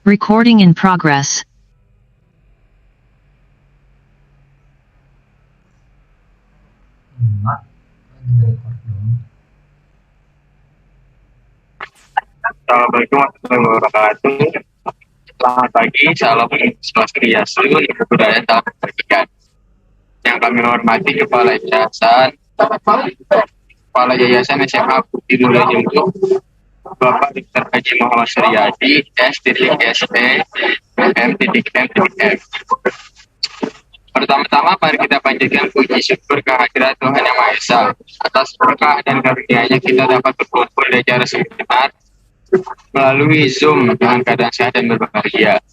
Recording in progress. Enggak, nge-record dong. Assalamualaikum warahmatullahi wabarakatuh. Selamat pagi, salam swastiastu, namo buddhaya, salam kebajikan. Yang kami hormati Kepala Yayasan SMA Bukti Mulia Jembruk, Bapak Dr. Haji Muhammad Suryadi, S.ST, M.M.M. Pertama-tama mari kita panjatkan puji syukur kehadirat Tuhan Yang Maha Esa. Atas berkah dan karunia-Nya kita dapat berkumpul di acara seminar melalui Zoom dengan keadaan sehat dan berbahagia.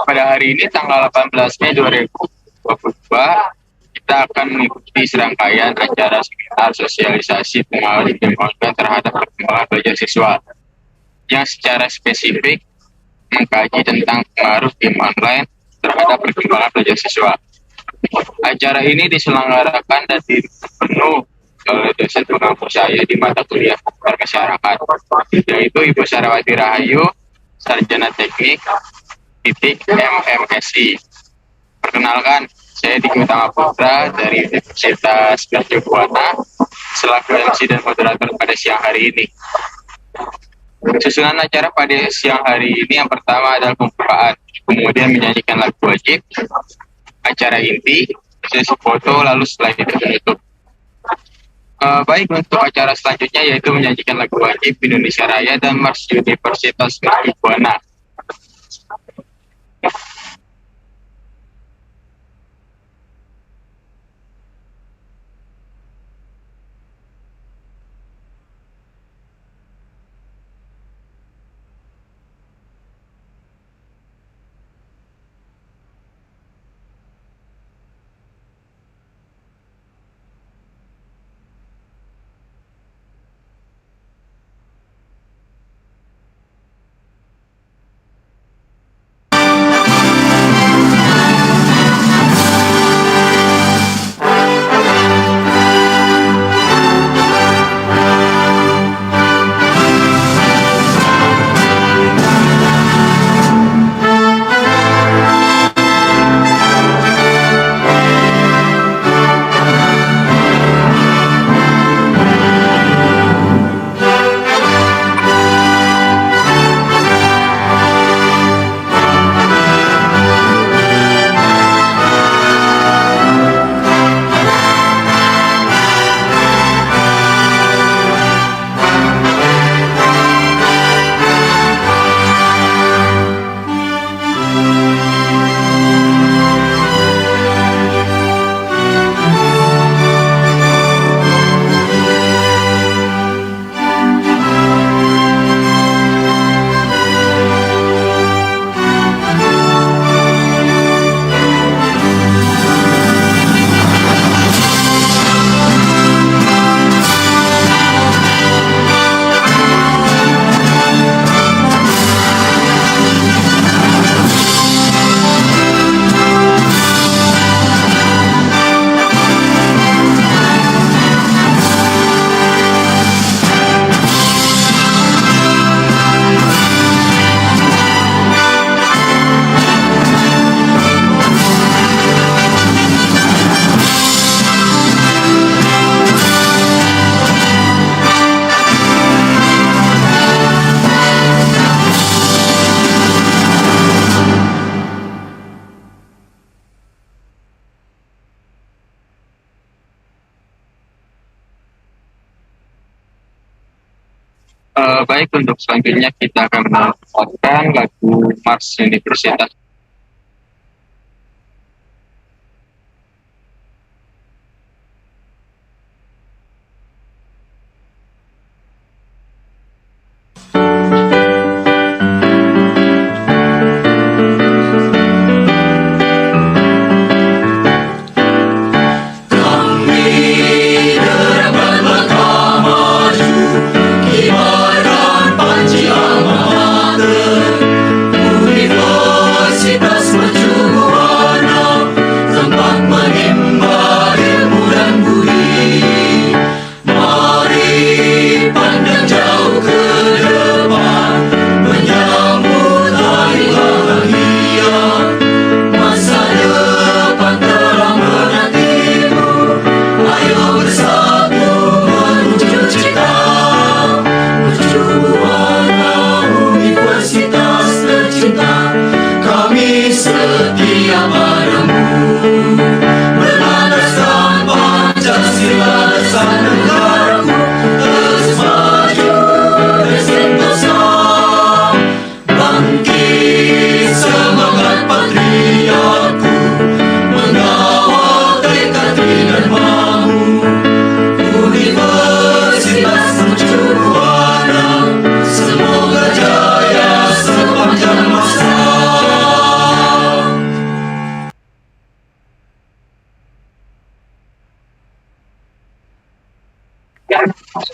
Pada hari ini tanggal 18 Mei 2022 kita akan mengikuti serangkaian acara seminar sosialisasi pengawasan game online terhadap perkembangan belajar siswa yang secara spesifik mengkaji tentang pengaruh game online terhadap perkembangan belajar siswa. Acara ini diselenggarakan dan dipenuh oleh dosen pengampu saya di mata kuliah masyarakat, yaitu Ibu Sarawati Rahayu, Sarjana Teknik MMSI. Perkenalkan, saya Diki Utama Putra dari Universitas Gadjah Buana selaku MC dan moderator pada siang hari ini. Susunan acara pada siang hari ini yang pertama adalah pembukaan, kemudian menyanyikan lagu wajib, acara inti, sesi foto, lalu setelah itu menutup. Baik, untuk acara selanjutnya yaitu menyanyikan lagu wajib Indonesia Raya dan Mars Universitas Gadjah Buana. Baik, untuk selanjutnya kita akan menonton lagu Mars Universitas. Kibarkan panji alma mater, Universitas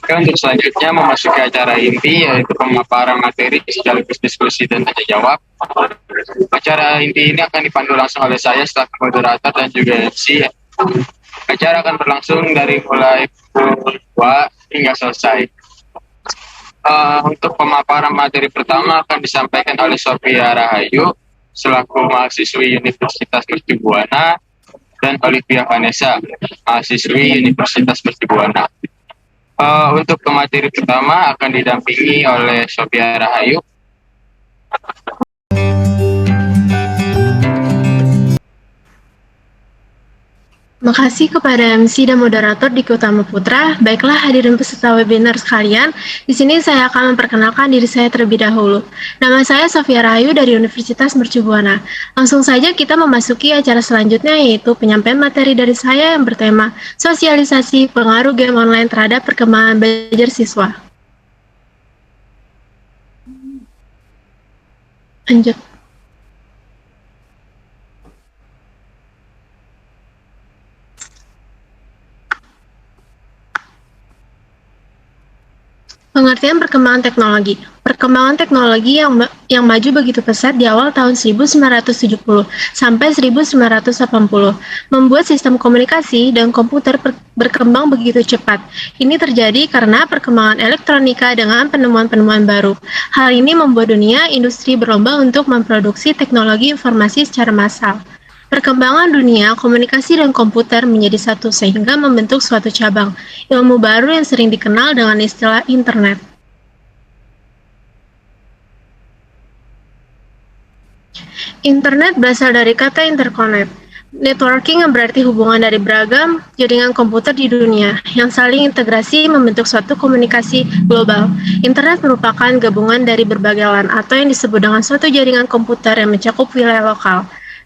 Oke, untuk selanjutnya memasuki acara inti yaitu pemaparan materi sekaligus diskusi dan tanya jawab. Acara inti ini akan dipandu langsung oleh saya selaku moderator dan juga MC. Acara akan berlangsung dari mulai pukul 2 hingga selesai. Untuk pemaparan materi pertama akan disampaikan oleh Sophia Rahayu selaku mahasiswi Universitas Mercu Buana dan Olivia Vanessa, mahasiswi Universitas Mercu Buana. Untuk pemateri pertama akan didampingi oleh Sophia Rahayu. Makasih kepada MC dan moderator Diki Utama Putra. Baiklah hadirin peserta webinar sekalian, di sini saya akan memperkenalkan diri saya terlebih dahulu. Nama saya Sophia Rahayu dari Universitas Mercu Buana. Langsung saja kita memasuki acara selanjutnya yaitu penyampaian materi dari saya yang bertema sosialisasi pengaruh game online terhadap perkembangan belajar siswa. Lanjut. Pengertian perkembangan teknologi. Perkembangan teknologi yang maju begitu pesat di awal tahun 1970 sampai 1980 membuat sistem komunikasi dan komputer berkembang begitu cepat. Ini terjadi karena perkembangan elektronika dengan penemuan-penemuan baru. Hal ini membuat dunia industri berlomba untuk memproduksi teknologi informasi secara massal. Perkembangan dunia komunikasi dan komputer menjadi satu sehingga membentuk suatu cabang ilmu baru yang sering dikenal dengan istilah internet. Internet berasal dari kata interconnect. Networking yang berarti hubungan dari beragam jaringan komputer di dunia yang saling integrasi membentuk suatu komunikasi global. Internet merupakan gabungan dari berbagai LAN atau yang disebut dengan suatu jaringan komputer yang mencakup wilayah lokal.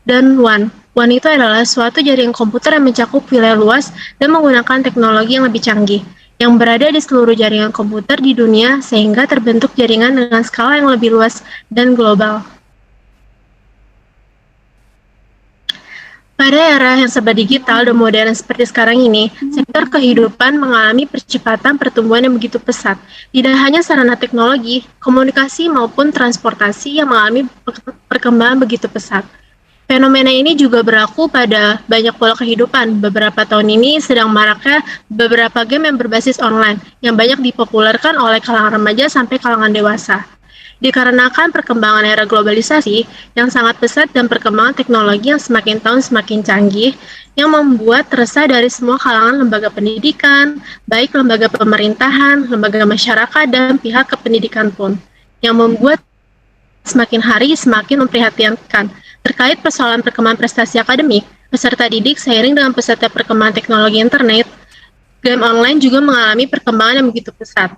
Dan WAN. WAN itu adalah suatu jaringan komputer yang mencakup wilayah luas dan menggunakan teknologi yang lebih canggih, yang berada di seluruh jaringan komputer di dunia sehingga terbentuk jaringan dengan skala yang lebih luas dan global. Pada era yang serba digital dan modern seperti sekarang ini, sektor kehidupan mengalami percepatan pertumbuhan yang begitu pesat. Tidak hanya sarana teknologi, komunikasi maupun transportasi yang mengalami perkembangan begitu pesat. Fenomena ini juga berlaku pada banyak pola kehidupan. Beberapa tahun ini sedang maraknya beberapa game yang berbasis online, yang banyak dipopulerkan oleh kalangan remaja sampai kalangan dewasa. Dikarenakan perkembangan era globalisasi yang sangat pesat dan perkembangan teknologi yang semakin tahun semakin canggih, yang membuat resah dari semua kalangan lembaga pendidikan, baik lembaga pemerintahan, lembaga masyarakat, dan pihak kependidikan pun, yang membuat semakin hari semakin memprihatinkan terkait persoalan perkembangan prestasi akademik, peserta didik seiring dengan pesatnya perkembangan teknologi internet, game online juga mengalami perkembangan yang begitu pesat.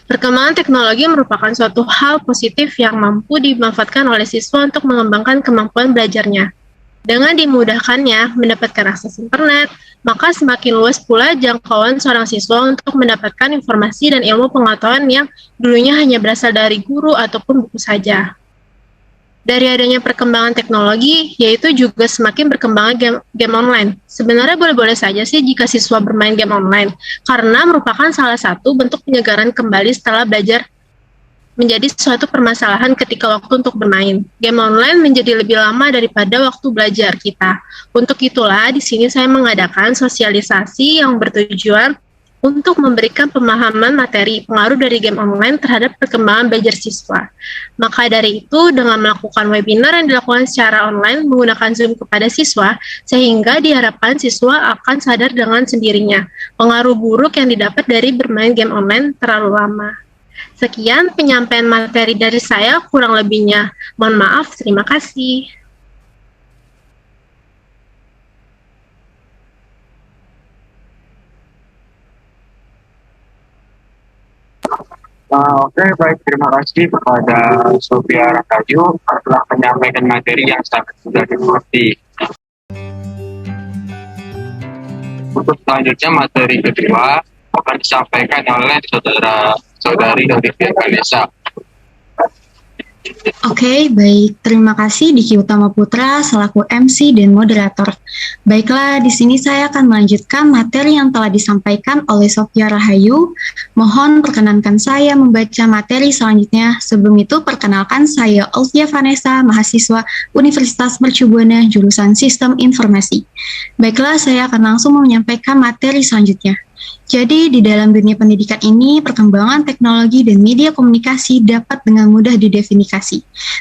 Perkembangan teknologi merupakan suatu hal positif yang mampu dimanfaatkan oleh siswa untuk mengembangkan kemampuan belajarnya. Dengan dimudahkannya mendapatkan akses internet, maka semakin luas pula jangkauan seorang siswa untuk mendapatkan informasi dan ilmu pengetahuan yang dulunya hanya berasal dari guru ataupun buku saja. Dari adanya perkembangan teknologi, yaitu juga semakin berkembangnya game online. Sebenarnya boleh-boleh saja sih jika siswa bermain game online, karena merupakan salah satu bentuk penyegaran kembali setelah belajar menjadi suatu permasalahan ketika waktu untuk bermain. Game online menjadi lebih lama daripada waktu belajar kita. Untuk itulah, di sini saya mengadakan sosialisasi yang bertujuan untuk memberikan pemahaman materi pengaruh dari game online terhadap perkembangan belajar siswa. Maka dari itu, dengan melakukan webinar yang dilakukan secara online menggunakan Zoom kepada siswa, sehingga diharapkan siswa akan sadar dengan sendirinya pengaruh buruk yang didapat dari bermain game online terlalu lama. Sekian penyampaian materi dari saya, kurang lebihnya mohon maaf, terima kasih. Oke, baik. Terima kasih kepada Sophia Rahayu telah menyampaikan materi yang sangat sudah dimengerti. Untuk selanjutnya materi kedua akan disampaikan oleh saudari Olivia Vanessa. Oke, baik. Terima kasih Diki Utama Putra selaku MC dan moderator. Baiklah, di sini saya akan melanjutkan materi yang telah disampaikan oleh Sofia Rahayu. Mohon perkenankan saya membaca materi selanjutnya. Sebelum itu, perkenalkan saya Olivia Vanessa, mahasiswa Universitas Mercubuana, jurusan Sistem Informasi. Baiklah, saya akan langsung menyampaikan materi selanjutnya. Jadi, di dalam dunia pendidikan ini, perkembangan teknologi dan media komunikasi dapat dengan mudah didefinisikan.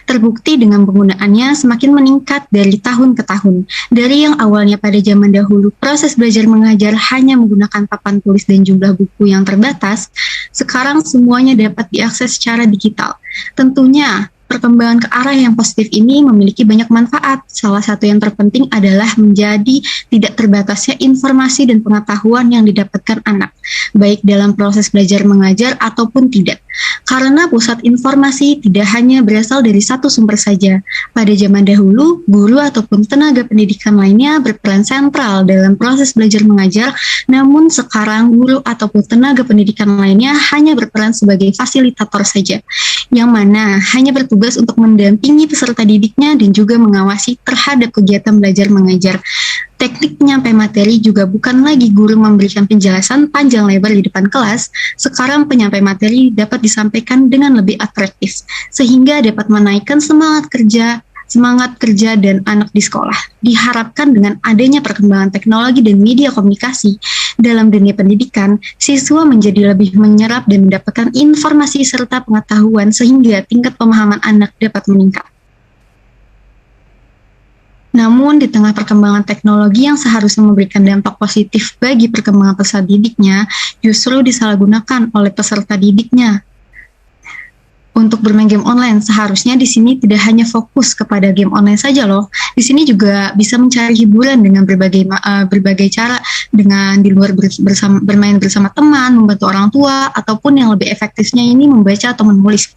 Terbukti dengan penggunaannya semakin meningkat dari tahun ke tahun. Dari yang awalnya pada zaman dahulu, proses belajar mengajar hanya menggunakan papan tulis dan jumlah buku yang terbatas, sekarang semuanya dapat diakses secara digital. Tentunya, perkembangan ke arah yang positif ini memiliki banyak manfaat. Salah satu yang terpenting adalah menjadi tidak terbatasnya informasi dan pengetahuan yang didapatkan anak, baik dalam proses belajar mengajar ataupun tidak. Karena pusat informasi tidak hanya berasal dari satu sumber saja. Pada zaman dahulu, guru ataupun tenaga pendidikan lainnya berperan sentral dalam proses belajar mengajar, namun sekarang guru ataupun tenaga pendidikan lainnya hanya berperan sebagai fasilitator saja, yang mana hanya bertugas untuk mendampingi peserta didiknya dan juga mengawasi terhadap kegiatan belajar mengajar. Teknik penyampai materi juga bukan lagi guru memberikan penjelasan panjang lebar di depan kelas, sekarang penyampai materi dapat disampaikan dengan lebih atraktif, sehingga dapat menaikkan semangat kerja dan anak di sekolah. Diharapkan dengan adanya perkembangan teknologi dan media komunikasi dalam dunia pendidikan, siswa menjadi lebih menyerap dan mendapatkan informasi serta pengetahuan sehingga tingkat pemahaman anak dapat meningkat. Namun, di tengah perkembangan teknologi yang seharusnya memberikan dampak positif bagi perkembangan peserta didiknya, justru disalahgunakan oleh peserta didiknya. Untuk bermain game online, seharusnya di sini tidak hanya fokus kepada game online saja loh. Di sini juga bisa mencari hiburan dengan berbagai cara, dengan di luar bermain bersama teman, membantu orang tua, ataupun yang lebih efektifnya ini membaca atau menulis.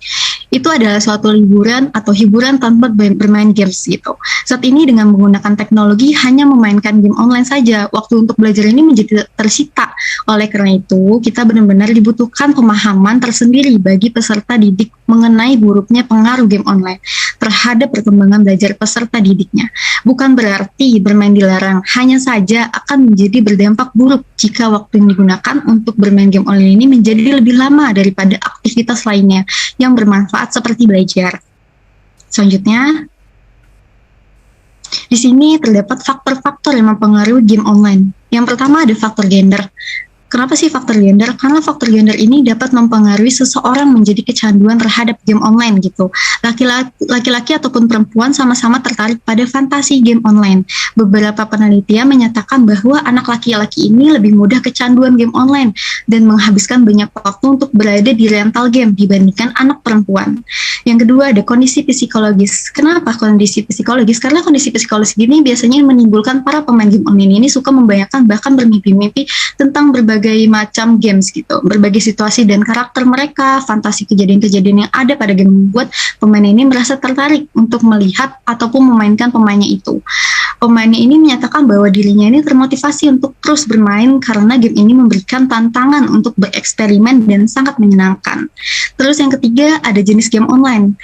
Itu adalah suatu hiburan atau hiburan tanpa bermain games gitu. Saat ini dengan menggunakan teknologi hanya memainkan game online saja, waktu untuk belajar ini menjadi tersita. Oleh karena itu, kita benar-benar dibutuhkan pemahaman tersendiri bagi peserta didik mengenai buruknya pengaruh game online terhadap perkembangan belajar peserta didiknya. Bukan berarti bermain dilarang, hanya saja akan menjadi berdampak buruk jika waktu yang digunakan untuk bermain game online ini menjadi lebih lama daripada aktivitas lainnya yang bermanfaat seperti belajar. Selanjutnya, di sini terdapat faktor-faktor yang mempengaruhi game online. Yang pertama ada faktor gender. Kenapa sih faktor gender? Karena faktor gender ini dapat mempengaruhi seseorang menjadi kecanduan terhadap game online gitu. Laki-laki ataupun perempuan sama-sama tertarik pada fantasi game online. Beberapa penelitian menyatakan bahwa anak laki-laki ini lebih mudah kecanduan game online dan menghabiskan banyak waktu untuk berada di rental game dibandingkan anak perempuan. Yang kedua ada kondisi psikologis. Kenapa kondisi psikologis? Karena kondisi psikologis ini biasanya menimbulkan para pemain game online ini suka membayangkan bahkan bermimpi-mimpi tentang berbagai macam games gitu, berbagai situasi dan karakter mereka, fantasi kejadian-kejadian yang ada pada game membuat pemain ini merasa tertarik untuk melihat ataupun memainkan pemainnya itu. Pemainnya ini menyatakan bahwa dirinya ini termotivasi untuk terus bermain karena game ini memberikan tantangan untuk bereksperimen dan sangat menyenangkan. Terus yang ketiga ada jenis game online.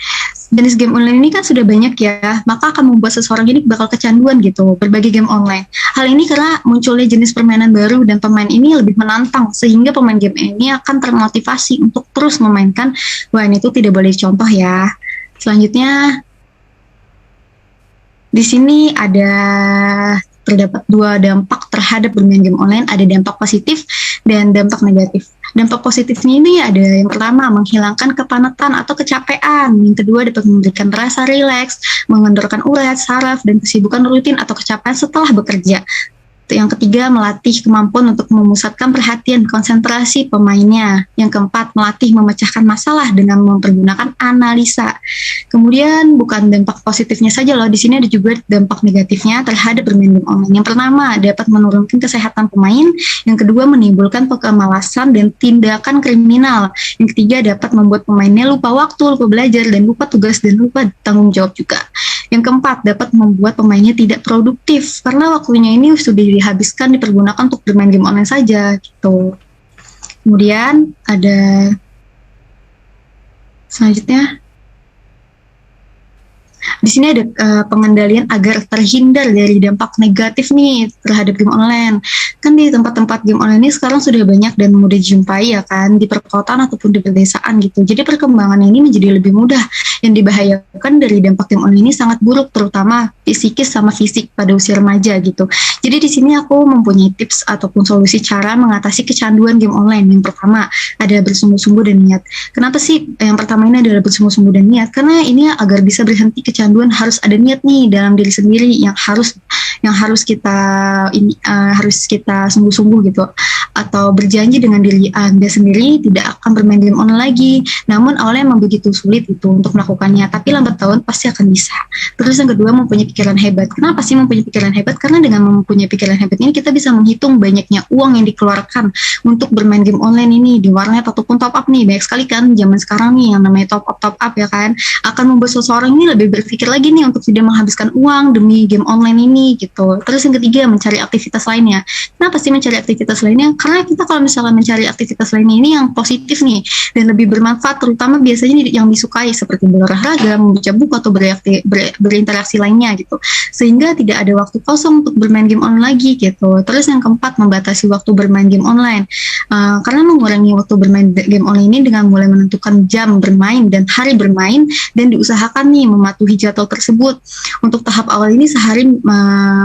Jenis game online ini kan sudah banyak ya, maka akan membuat seseorang ini bakal kecanduan gitu, berbagai game online. Hal ini karena munculnya jenis permainan baru dan pemain ini lebih menantang, sehingga pemain game ini akan termotivasi untuk terus memainkan. Wah, ini tuh tidak boleh dicontoh ya. Selanjutnya, di sini terdapat dua dampak terhadap bermain game online, ada dampak positif dan dampak negatif. Dampak positifnya ini ada yang pertama menghilangkan kepenatan atau kecapean, yang kedua dapat memberikan rasa rileks, mengendorkan urat, saraf, dan kesibukan rutin atau kecapean setelah bekerja. Yang ketiga, melatih kemampuan untuk memusatkan perhatian konsentrasi pemainnya. Yang keempat, melatih memecahkan masalah dengan mempergunakan analisa. Kemudian bukan dampak positifnya saja loh, di sini ada juga dampak negatifnya terhadap bermain game online. Yang pertama, dapat menurunkan kesehatan pemain. Yang kedua, menimbulkan kemalasan dan tindakan kriminal. Yang ketiga, dapat membuat pemainnya lupa waktu, lupa belajar, dan lupa tugas, dan lupa tanggung jawab juga. Yang keempat, dapat membuat pemainnya tidak produktif karena waktunya ini sudah dihabiskan dipergunakan untuk bermain game online saja gitu. Kemudian ada selanjutnya Di sini ada pengendalian agar terhindar dari dampak negatif nih terhadap game online. Kan di tempat-tempat game online ini sekarang sudah banyak dan mudah dijumpai ya kan, di perkotaan ataupun di pedesaan gitu. Jadi perkembangan ini menjadi lebih mudah. Yang dibahayakan dari dampak game online ini sangat buruk, terutama psikis sama fisik pada usia remaja gitu. Jadi di sini aku mempunyai tips ataupun solusi cara mengatasi kecanduan game online. Yang pertama, ada bersungguh-sungguh dan niat. Kenapa sih yang pertama ini adalah bersungguh-sungguh dan niat? Karena ini agar bisa berhenti kecanduan harus ada niat nih dalam diri sendiri yang harus kita sungguh-sungguh gitu, atau berjanji dengan diri Anda sendiri tidak akan bermain game online lagi. Namun awalnya memang begitu sulit itu untuk melakukannya, tapi lambat tahun pasti akan bisa. Terus yang kedua, mempunyai pikiran hebat. Kenapa sih mempunyai pikiran hebat? Karena dengan mempunyai pikiran hebat ini kita bisa menghitung banyaknya uang yang dikeluarkan untuk bermain game online ini di warnet ataupun top up nih. Banyak sekali kan zaman sekarang nih yang namanya top up ya kan, akan membuat seseorang ini lebih berpikir lagi nih untuk tidak menghabiskan uang demi game online ini gitu. Terus yang ketiga, mencari aktivitas lainnya. Kenapa sih mencari aktivitas lainnya? Karena kita kalau misalnya mencari aktivitas lainnya ini yang positif nih dan lebih bermanfaat, terutama biasanya yang disukai seperti berolahraga, membaca buku atau berinteraksi lainnya gitu. Sehingga tidak ada waktu kosong untuk bermain game online lagi gitu. Terus yang keempat, membatasi waktu bermain game online. Karena mengurangi waktu bermain game online ini dengan mulai menentukan jam bermain dan hari bermain, dan diusahakan nih mematuhi jadwal tersebut. Untuk tahap awal ini sehari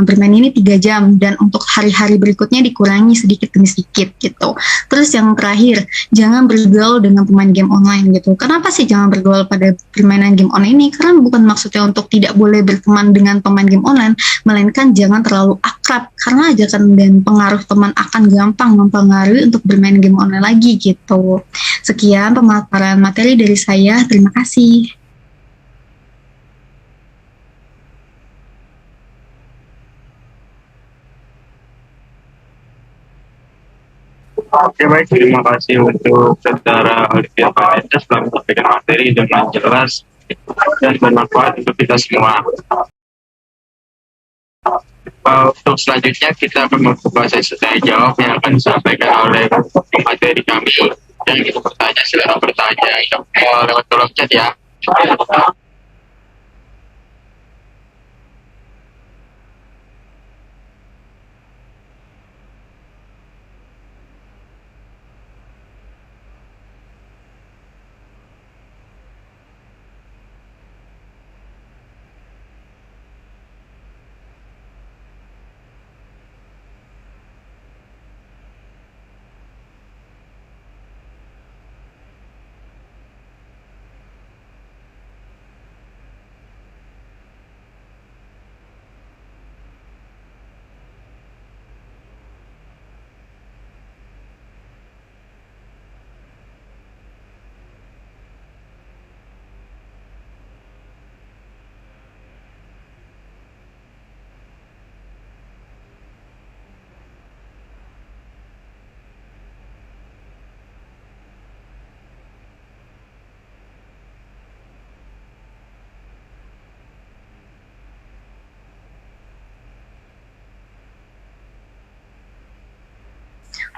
bermain ini 3 jam, dan untuk hari-hari berikutnya dikurangi sedikit demi sedikit gitu. Terus yang terakhir, jangan bergaul dengan pemain game online gitu. Kenapa sih jangan bergaul pada permainan game online ini? Karena bukan maksudnya untuk tidak boleh berteman dengan pemain game online, melainkan jangan terlalu akrab, karena ajakan dan pengaruh teman akan gampang mempengaruhi untuk bermain game online lagi gitu. Sekian pemaparan materi dari saya. Terima kasih. Oke, baik, terima kasih untuk Saudara Olivia Vanessa telah menyampaikan materi dengan jelas dan bermanfaat untuk kita semua. Untuk selanjutnya kita akan membuka sesi tanya jawab yang akan disampaikan oleh materi kami. Yang ingin bertanya silakan bertanya lewat kolom chat ya.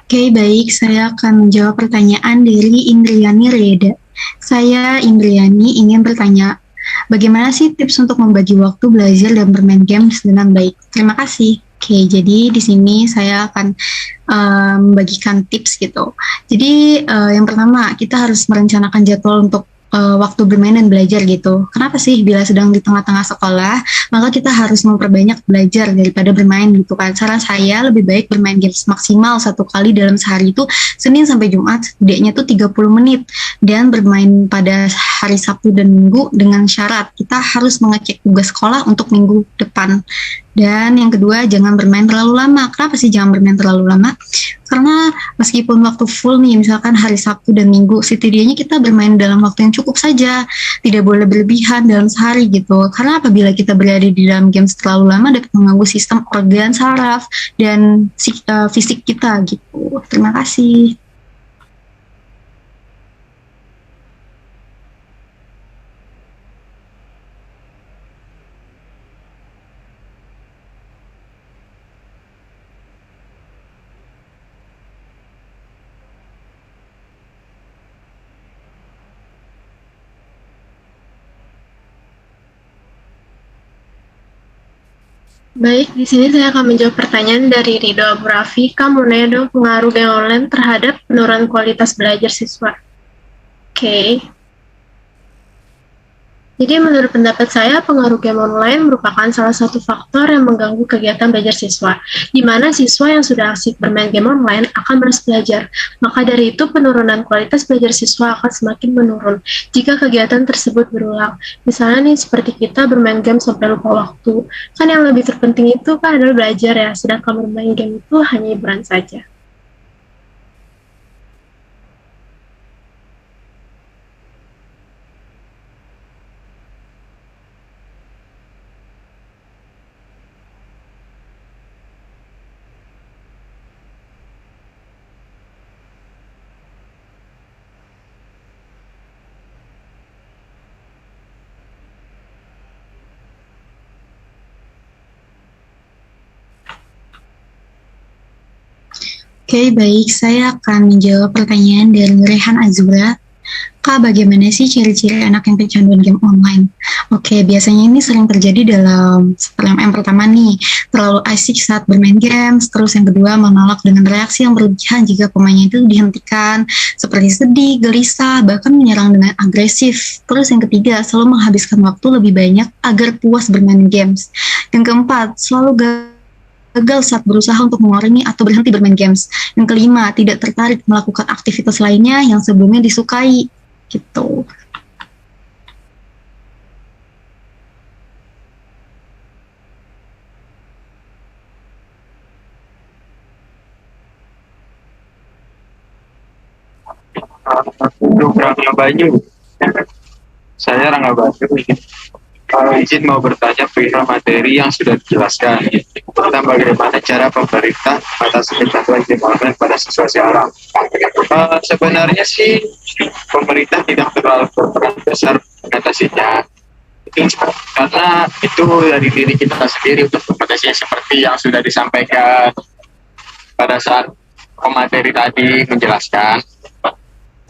Oke, baik. Saya akan menjawab pertanyaan dari Indriani Reda. Saya, Indriani, ingin bertanya, bagaimana sih tips untuk membagi waktu belajar dan bermain games dengan baik? Terima kasih. Oke, jadi di sini saya akan membagikan tips gitu. Jadi yang pertama, kita harus merencanakan jadwal untuk waktu bermain dan belajar gitu. Kenapa sih bila sedang di tengah-tengah sekolah, maka kita harus memperbanyak belajar daripada bermain gitu kan. Saran saya lebih baik bermain games maksimal 1 kali dalam sehari itu Senin sampai Jumat, setidaknya tuh 30 menit. Dan bermain pada hari Sabtu dan Minggu dengan syarat kita harus mengecek tugas sekolah untuk minggu depan. Dan yang kedua, jangan bermain terlalu lama. Kenapa sih jangan bermain terlalu lama? Karena meskipun waktu full nih, misalkan hari Sabtu dan Minggu, setidaknya kita bermain dalam waktu yang cukup saja. Tidak boleh berlebihan dalam sehari gitu. Karena apabila kita berada di dalam games terlalu lama, dapat mengganggu sistem organ saraf dan fisik kita gitu. Terima kasih. Baik, di sini saya akan menjawab pertanyaan dari Rido Abu Raffi. Kamu dong pengaruh game online terhadap penurunan kualitas belajar siswa. Oke. Jadi menurut pendapat saya, pengaruh game online merupakan salah satu faktor yang mengganggu kegiatan belajar siswa, di mana siswa yang sudah asik bermain game online akan malas belajar. Maka dari itu, penurunan kualitas belajar siswa akan semakin menurun jika kegiatan tersebut berulang. Misalnya nih, seperti kita bermain game sampai lupa waktu. Kan yang lebih terpenting itu kan adalah belajar ya, sedangkan bermain game itu hanya hiburan saja. Oke, baik. Saya akan menjawab pertanyaan dari Rehan Azura. Kak, bagaimana sih ciri-ciri anak yang kecanduan game online? Oke, biasanya ini sering terjadi dalam yang pertama nih, terlalu asik saat bermain games, terus yang kedua menolak dengan reaksi yang berlebihan jika pemainnya itu dihentikan, seperti sedih, gelisah, bahkan menyerang dengan agresif. Terus yang ketiga, selalu menghabiskan waktu lebih banyak agar puas bermain games. Yang keempat, selalu gagal saat berusaha untuk mengurangi atau berhenti bermain games. Yang kelima, tidak tertarik melakukan aktivitas lainnya yang sebelumnya disukai. Gitu. Untuk Rangga Bayu, saya Rangga Bayu. Kalau izin mau bertanya perihal materi yang sudah dijelaskan, tentang bagaimana cara pemerintah atas kecanduan game online pada siswa siaran. Sebenarnya sih pemerintah tidak terlalu berperan besar mengatasinya, karena itu dari diri kita sendiri untuk mengatasinya seperti yang sudah disampaikan pada saat pemateri tadi menjelaskan.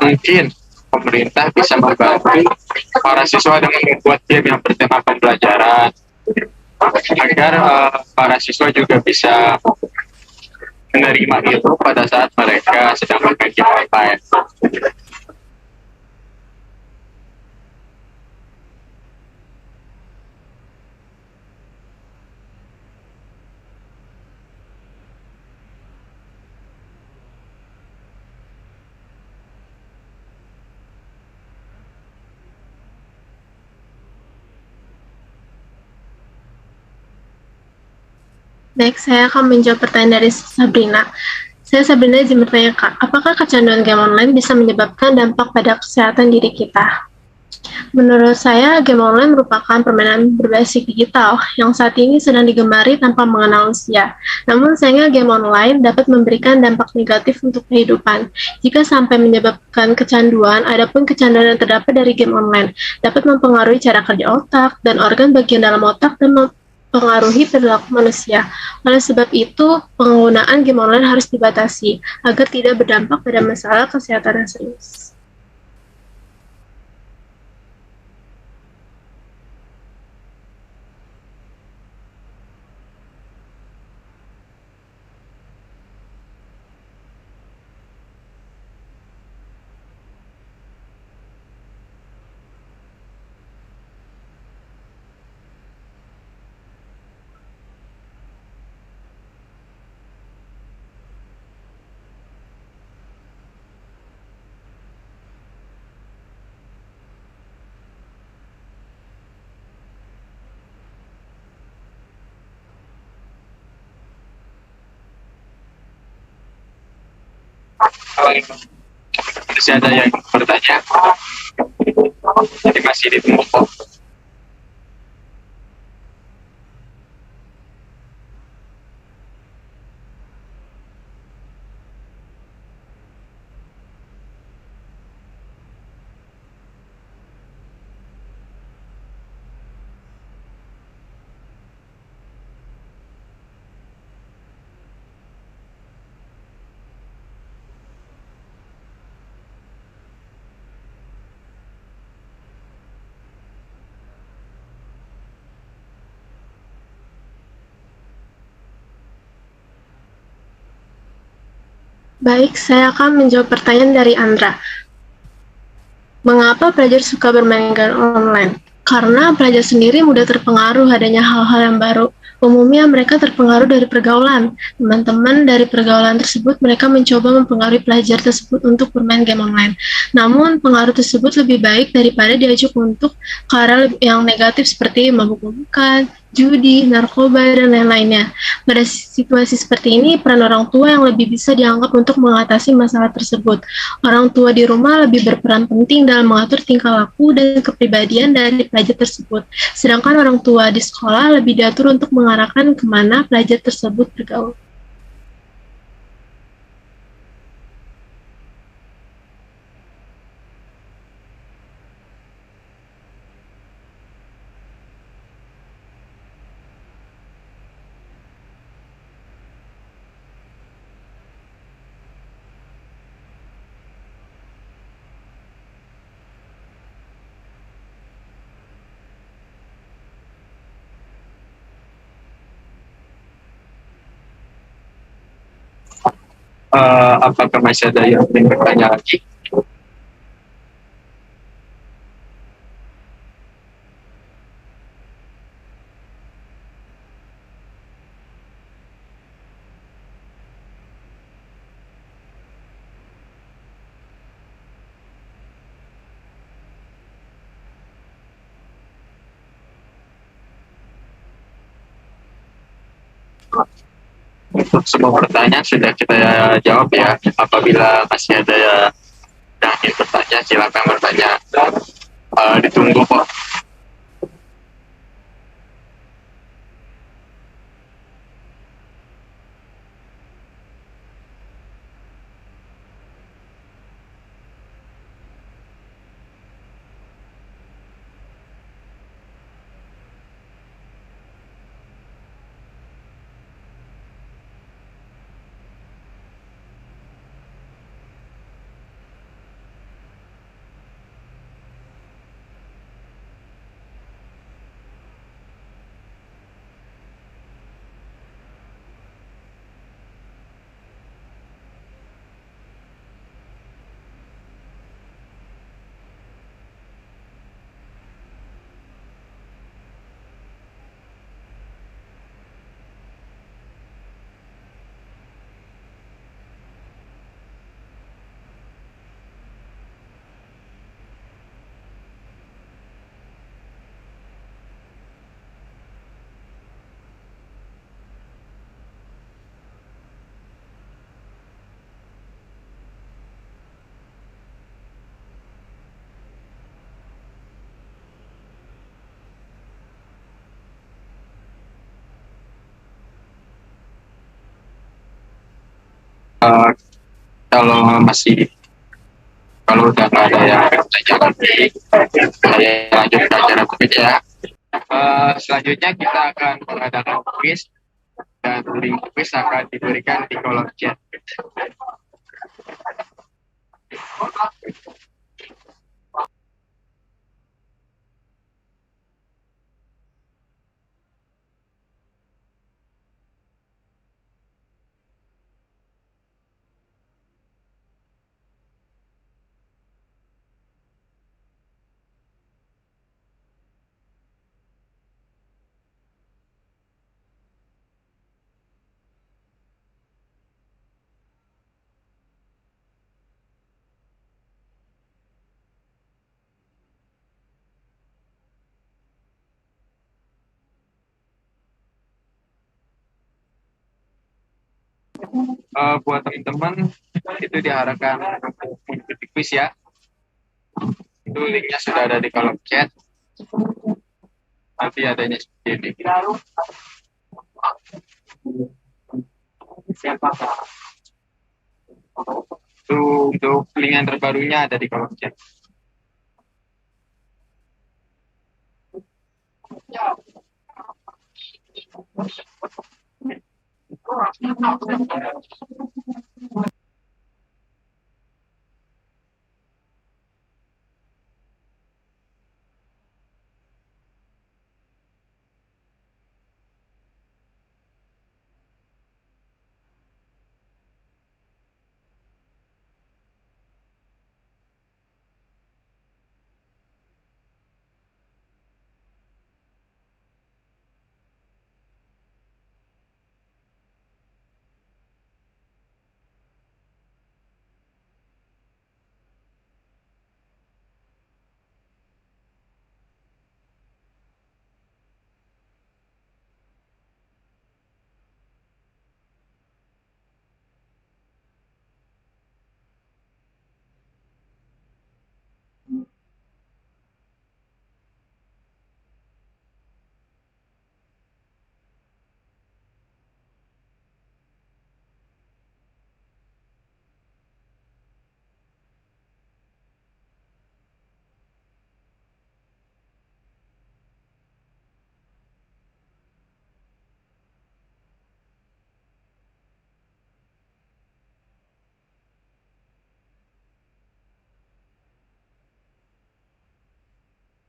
Mungkin pemerintah bisa membantu para siswa dengan membuat game yang bertema pembelajaran agar para siswa juga bisa menerima itu pada saat mereka sedang bermain game online. Baik, saya akan menjawab pertanyaan dari Sabrina. Saya Sabrina izin bertanya, Kak, apakah kecanduan game online bisa menyebabkan dampak pada kesehatan diri kita? Menurut saya, game online merupakan permainan berbasis digital yang saat ini sedang digemari tanpa mengenal usia. Namun, sayangnya game online dapat memberikan dampak negatif untuk kehidupan. Jika sampai menyebabkan kecanduan, adapun kecanduan yang terdapat dari game online dapat mempengaruhi cara kerja otak dan organ bagian dalam otak dan mempengaruhi perilaku manusia. Oleh sebab itu, penggunaan game online harus dibatasi agar tidak berdampak pada masalah kesehatan yang serius. Masih ada yang bertanya? Jadi masih ditunggu kok. Baik, saya akan menjawab pertanyaan dari Andra. Mengapa pelajar suka bermain game online? Karena pelajar sendiri mudah terpengaruh adanya hal-hal yang baru. Umumnya mereka terpengaruh dari pergaulan. Teman-teman dari pergaulan tersebut mereka mencoba mempengaruhi pelajar tersebut untuk bermain game online. Namun pengaruh tersebut lebih baik daripada diajak untuk ke arah yang negatif seperti mabuk-mabukan, judi, narkoba, dan lain-lainnya. Pada situasi seperti ini, peran orang tua yang lebih bisa dianggap untuk mengatasi masalah tersebut. Orang tua di rumah lebih berperan penting dalam mengatur tingkah laku dan kepribadian dari pelajar tersebut. Sedangkan orang tua di sekolah lebih diatur untuk mengarahkan kemana pelajar tersebut bergaul. Apakah masih ada yang ingin bertanya lagi? Untuk semua pertanyaan sudah kita jawab ya. Apabila masih ada yang ingin bertanya, silakan bertanya. Ditunggu kok. Eh, kalau masih kalau udah nggak ada yang bertanya lagi, saya lanjut ke acara berikutnya ya. Selanjutnya kita akan mengadakan quiz dan link quiz akan diberikan di kolom chat. Buat teman-teman itu diharapkan mengikuti quiz ya. Itu linknya sudah ada di kolom chat. Nanti adanya seperti ini. Itu untuk link yang terbarunya ada di kolom chat.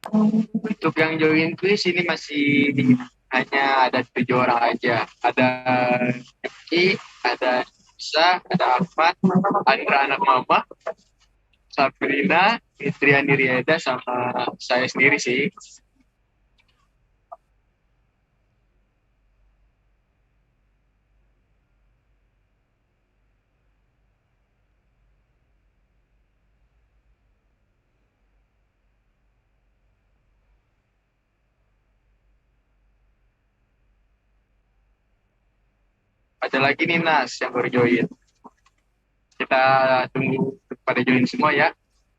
Untuk yang join quiz ini masih hanya ada 7 orang aja. Ada Yuki, ada Isa, ada Ahmad, Andra anak mama, Sabrina, Fitriani Rieda, sama saya sendiri sih. Ada lagi nih Nas yang baru join. Kita tunggu pada join semua ya.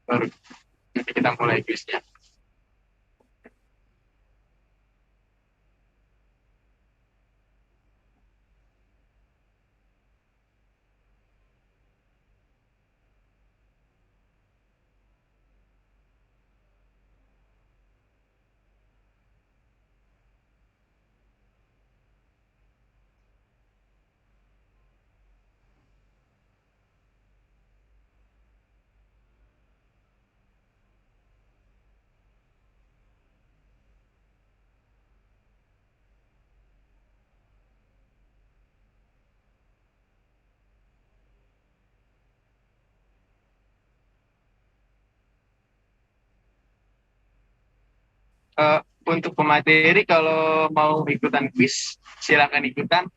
Baru nanti kita mulai quiznya. Eh, untuk pemateri kalau mau ikutan quiz, silakan ikutan.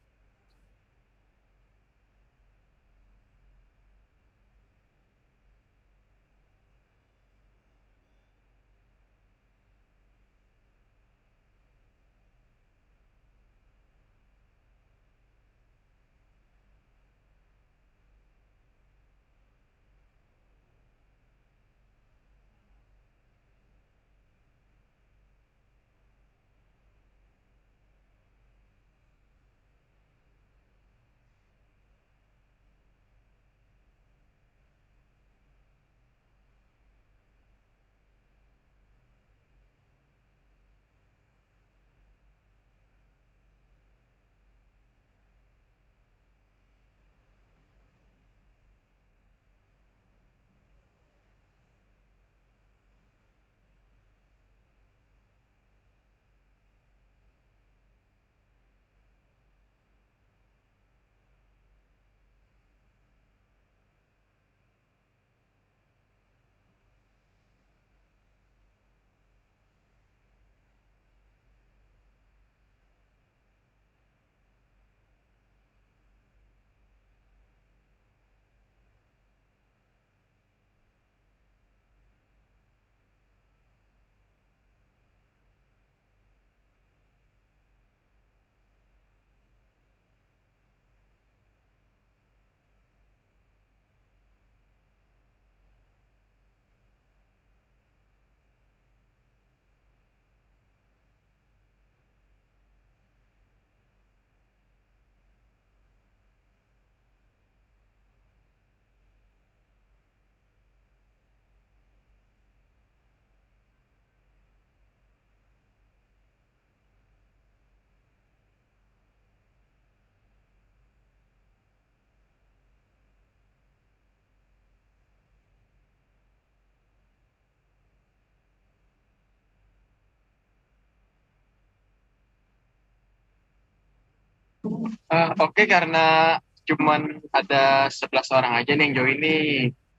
Oke, karena cuman ada 11 orang aja nih yang join nih.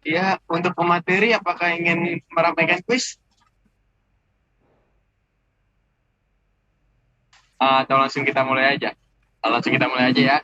Ya, untuk pemateri apakah ingin meramaikan quiz? Atau langsung kita mulai aja? Langsung kita mulai aja ya.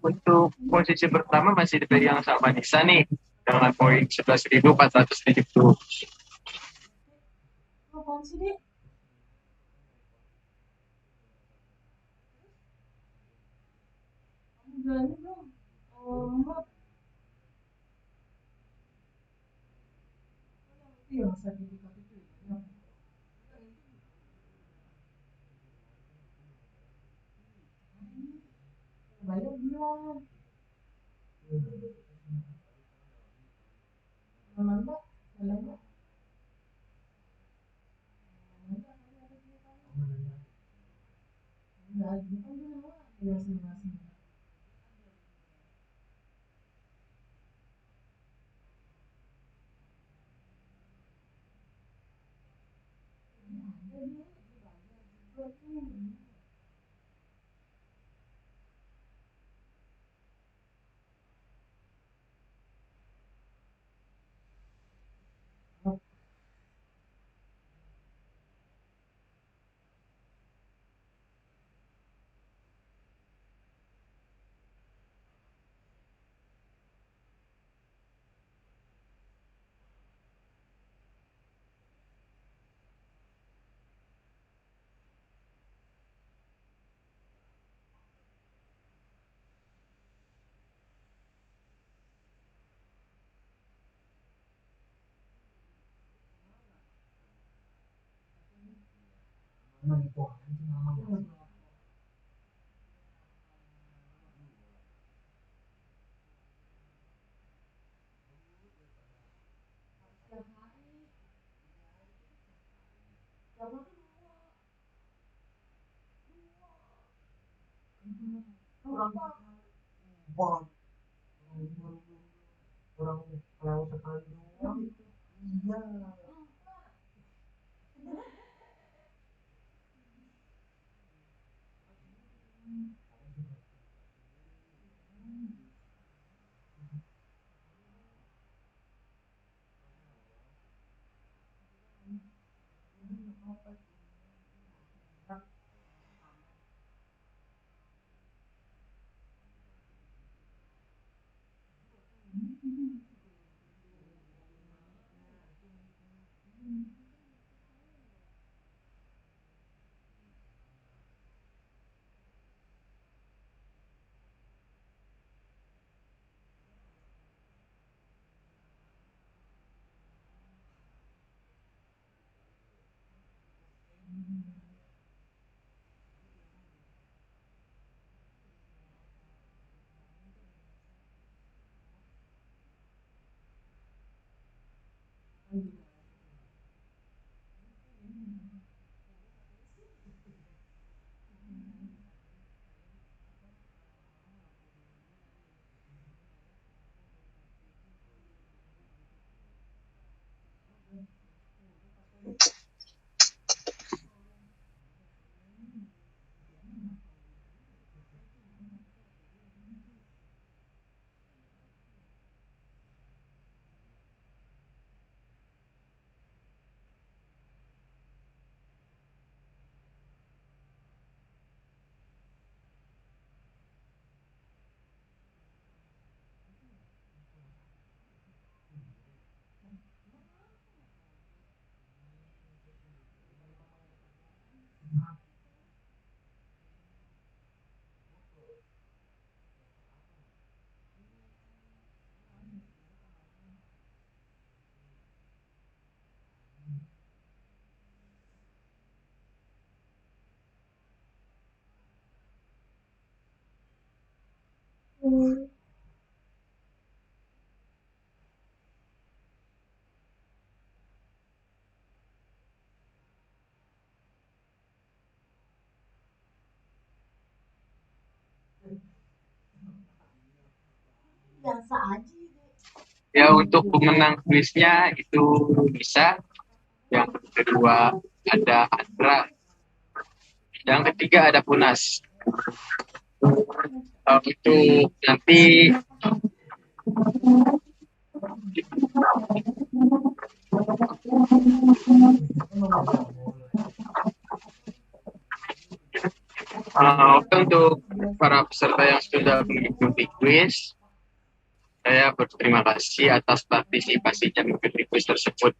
Untuk posisi pertama masih dipegang sama Nisa nih dengan poin 11.470. Ya, untuk pemenang kuisnya itu bisa. Yang kedua ada Andra. Yang ketiga ada Punas. Itu nanti untuk para peserta yang sudah mengikuti kuis, saya berterima kasih atas partisipasinya mengikuti kuis tersebut.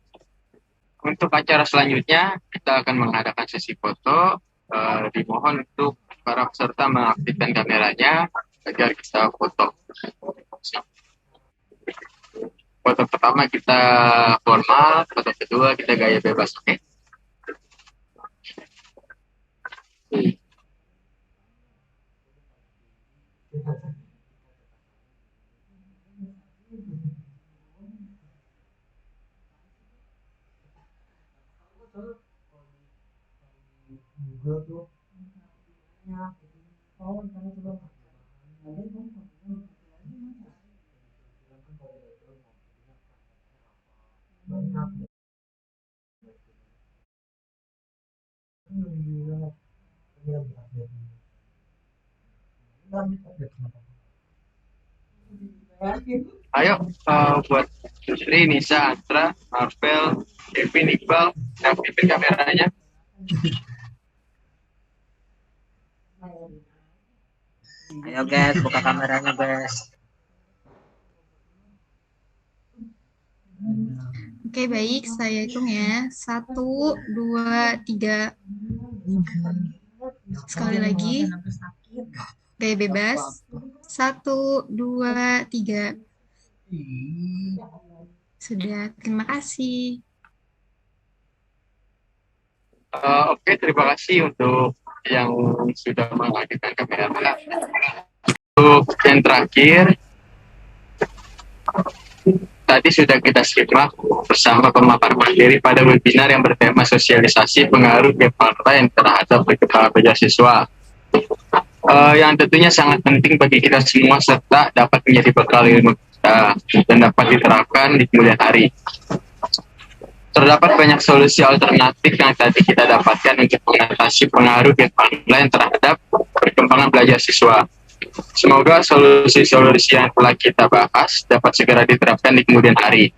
Untuk acara selanjutnya, kita akan mengadakan sesi foto. Dimohon untuk para peserta mengaktifkan kameranya agar kita foto. Foto pertama kita formal, foto kedua kita gaya bebas, oke? Ayo, buat Putri, Nisa, Andra, Marvel, Kevin, Iqbal, aktifin kameranya. Ayo guys, buka kameranya guys. Oke, baik. Saya hitung ya. 1, 2, 3. Sekali lagi. Gaya bebas. 1, 2, 3. Sudah, terima kasih. Oke, terima kasih untuk yang sudah mengaktifkan kamera. Untuk yang terakhir, tadi sudah kita simak bersama pemaparan materi pada webinar yang bertema sosialisasi pengaruh game online terhadap perkembangan beasiswa. Yang tentunya sangat penting bagi kita semua serta dapat menjadi bekal ilmu kita dan dapat diterapkan di kemudian hari. Terdapat banyak solusi alternatif yang tadi kita dapatkan untuk mengatasi pengaruh game online terhadap perkembangan belajar siswa. Semoga solusi-solusi yang telah kita bahas dapat segera diterapkan di kemudian hari.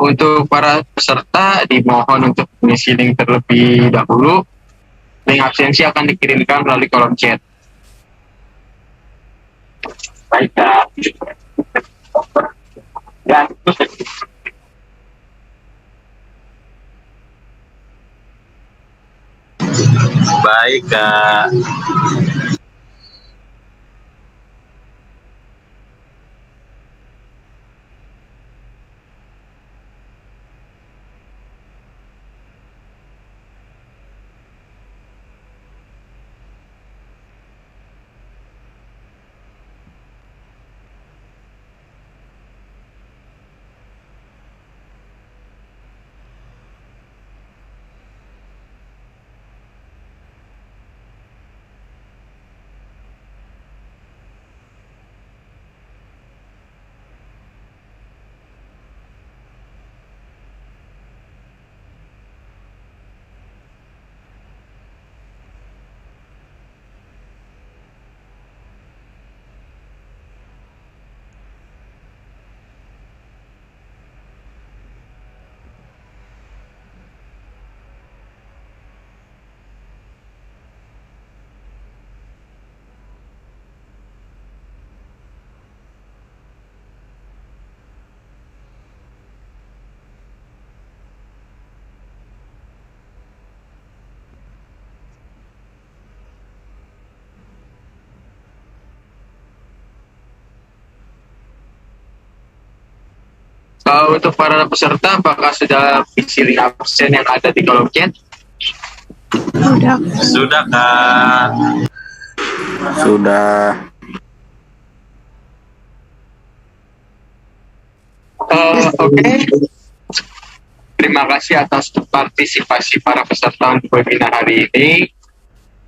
Untuk para peserta, dimohon untuk mengisi link terlebih dahulu. Link absensi akan dikirimkan melalui kolom chat. Baik, dan baik, Kak. untuk para peserta, apakah sudah isi link absen yang ada di kolom chat? Sudah, Kak. Sudah. Oke. Terima kasih atas partisipasi para peserta untuk webinar hari ini.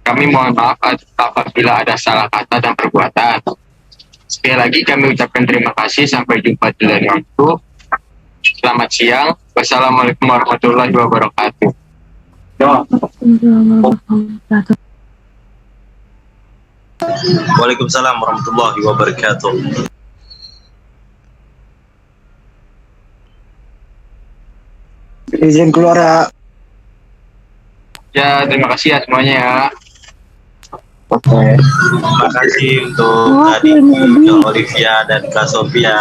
Kami mohon maaf apabila ada salah kata dan perbuatan. Sekali lagi kami ucapkan terima kasih. Sampai jumpa di lain waktu. Selamat siang. Wassalamualaikum warahmatullahi wabarakatuh. Waalaikumsalam warahmatullahi wabarakatuh. Izin keluar ya. Ya, terima kasih ya semuanya ya. Terima kasih untuk tadi Kak Olivia dan Kak Sofia.